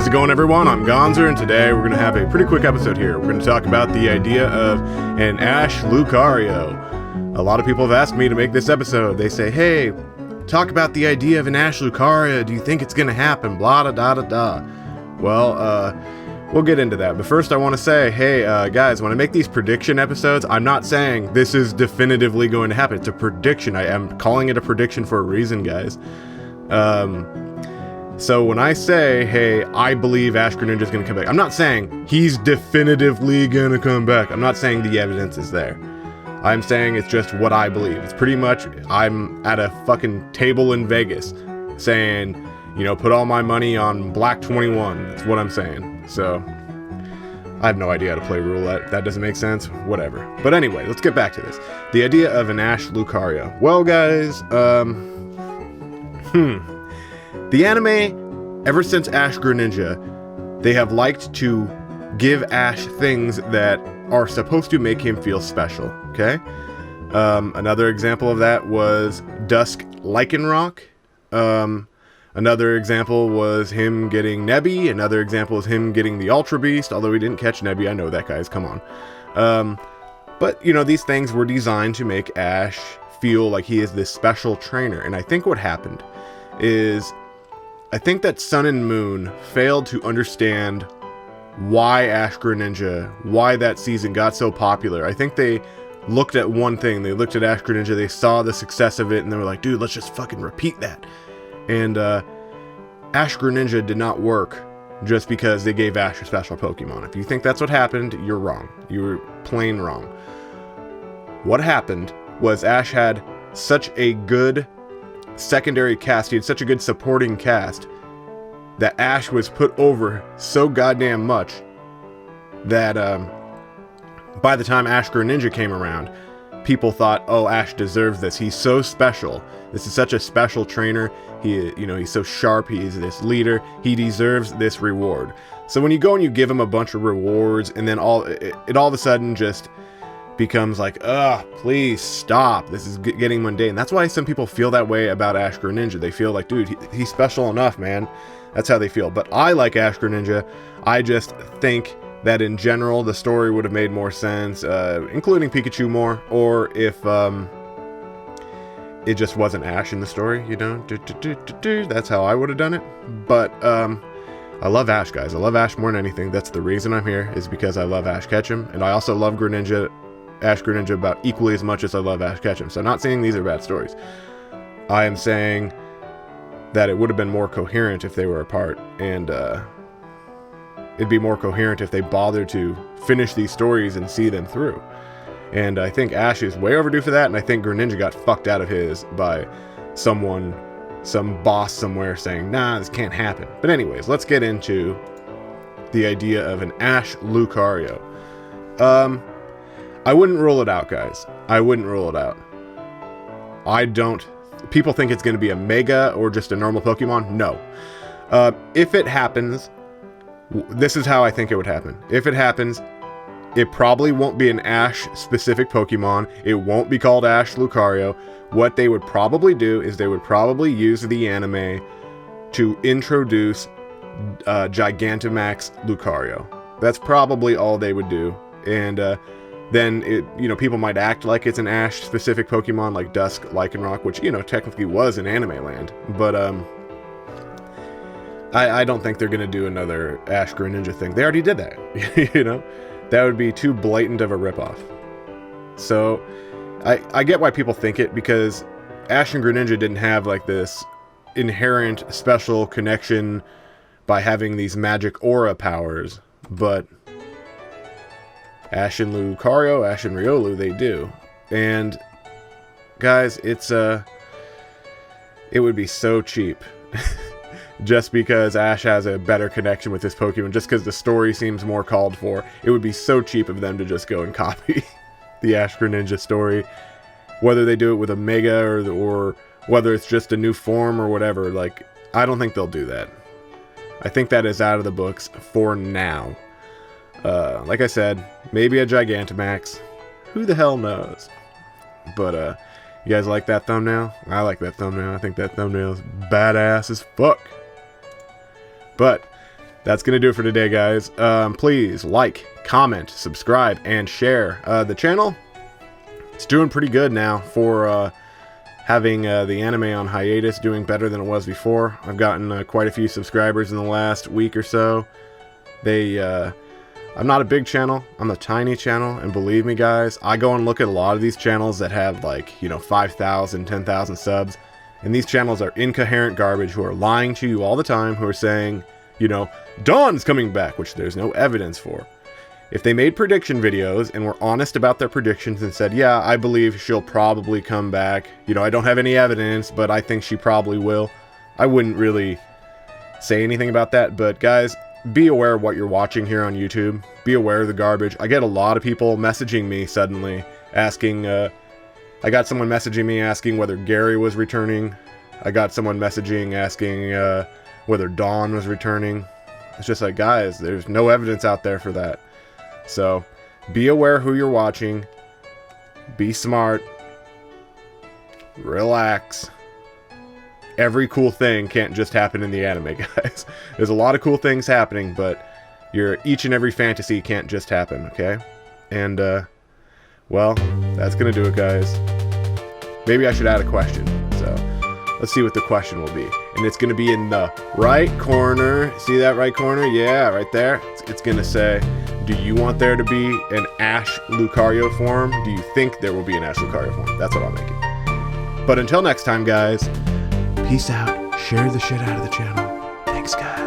How's it going, everyone? I'm Gonzer, and today we're going to have a pretty quick episode here. We're going to talk about the idea of an Ash Lucario. A lot of people have asked me to make this episode. They say, hey, talk about the idea of an Ash Lucario. Do you think it's going to happen? Blah, da, da, da, da. Well, we'll get into that. But first I want to say, hey, guys, when I make these prediction episodes, I'm not saying this is definitively going to happen. It's a prediction. I am calling it a prediction for a reason, guys. So when I say, hey, I believe Ash-Greninja is going to come back, I'm not saying he's definitively going to come back. I'm not saying the evidence is there. I'm saying it's just what I believe. It's pretty much, I'm at a fucking table in Vegas saying, you know, put all my money on Black 21. That's what I'm saying. So, I have no idea how to play roulette. That doesn't make sense. Whatever. But anyway, let's get back to this. The idea of an Ash Lucario. Well, guys, the anime, ever since Ash-Greninja, they have liked to give Ash things that are supposed to make him feel special, okay? Another example of that was Dusk Lycanroc. Another example was him getting Nebby. Another example is him getting the Ultra Beast, although he didn't catch Nebby. I know that, guys. Come on. But, you know, these things were designed to make Ash feel like he is this special trainer. And I think what happened is, I think that Sun and Moon failed to understand why Ash-Greninja, why that season got so popular. I think they looked at one thing. They looked at Ash-Greninja, they saw the success of it, and they were like, dude, let's just fucking repeat that. And Ash-Greninja did not work just because they gave Ash a special Pokemon. If you think that's what happened, you're wrong. You were plain wrong. What happened was Ash had such a good secondary cast, he had such a good supporting cast, that Ash was put over so goddamn much that by the time Ash-Greninja came around, people thought, oh, Ash deserves this. He's so special. This is such a special trainer. He's so sharp. He's this leader. He deserves this reward. So when you go and you give him a bunch of rewards, and then it all of a sudden just becomes like, ugh, please stop. This is getting mundane. That's why some people feel that way about Ash-Greninja. They feel like, dude, he's special enough, man. That's how they feel. But I like Ash-Greninja. I just think that in general, the story would have made more sense, including Pikachu more, or if it just wasn't Ash in the story, you know? That's how I would have done it. But I love Ash, guys. I love Ash more than anything. That's the reason I'm here, is because I love Ash Ketchum, and I also love Ash-Greninja about equally as much as I love Ash Ketchum. So I'm not saying these are bad stories. I am saying that it would have been more coherent if they were apart, and it'd be more coherent if they bothered to finish these stories and see them through. And I think Ash is way overdue for that, and I think Greninja got fucked out of his by some boss somewhere saying, nah, this can't happen. But anyways, let's get into the idea of an Ash Lucario. I wouldn't rule it out, guys. I wouldn't rule it out. People think it's going to be a Mega or just a normal Pokemon. No. If it happens, this is how I think it would happen. If it happens, it probably won't be an Ash-specific Pokemon. It won't be called Ash Lucario. What they would probably do is they would probably use the anime to introduce Gigantamax Lucario. That's probably all they would do. And then people might act like it's an Ash-specific Pokemon like Dusk Lycanroc, which, technically was in Anime Land. But I don't think they're going to do another Ash-Greninja thing. They already did that, That would be too blatant of a ripoff. So, I get why people think it, because Ash and Greninja didn't have, like, this inherent special connection by having these magic aura powers, but Ash and Lucario, Ash and Riolu, they do. And, guys, it would be so cheap. Just because Ash has a better connection with his Pokemon, just because the story seems more called for, it would be so cheap of them to just go and copy the Ash-Greninja story. Whether they do it with a Mega or whether it's just a new form or whatever, like, I don't think they'll do that. I think that is out of the books for now. Like I said, maybe a Gigantamax. Who the hell knows? But, you guys like that thumbnail? I like that thumbnail. I think that thumbnail is badass as fuck. But that's going to do it for today, guys. Please like, comment, subscribe, and share. The channel, it's doing pretty good now for having the anime on hiatus, doing better than it was before. I've gotten quite a few subscribers in the last week or so. I'm not a big channel, I'm a tiny channel, and believe me guys, I go and look at a lot of these channels that have like, 5,000, 10,000 subs, and these channels are incoherent garbage who are lying to you all the time, who are saying, Dawn's coming back, which there's no evidence for. If they made prediction videos and were honest about their predictions and said, yeah, I believe she'll probably come back, I don't have any evidence, but I think she probably will, I wouldn't really say anything about that. But guys, be aware of what you're watching here on YouTube. Be aware of the garbage. I get a lot of people messaging me suddenly asking, I got someone messaging me asking whether Gary was returning. I got someone messaging asking whether Dawn was returning. It's just like, guys, there's no evidence out there for that. So be aware who you're watching. Be smart. Relax. Every cool thing can't just happen in the anime, guys. There's a lot of cool things happening, but each and every fantasy can't just happen, okay? And, well, that's gonna do it, guys. Maybe I should add a question, so let's see what the question will be. And it's gonna be in the right corner. See that right corner? Yeah, right there. It's gonna say, do you want there to be an Ash Lucario form? Do you think there will be an Ash Lucario form? That's what I'll make it. But until next time, guys, peace out. Share the shit out of the channel. Thanks, guys.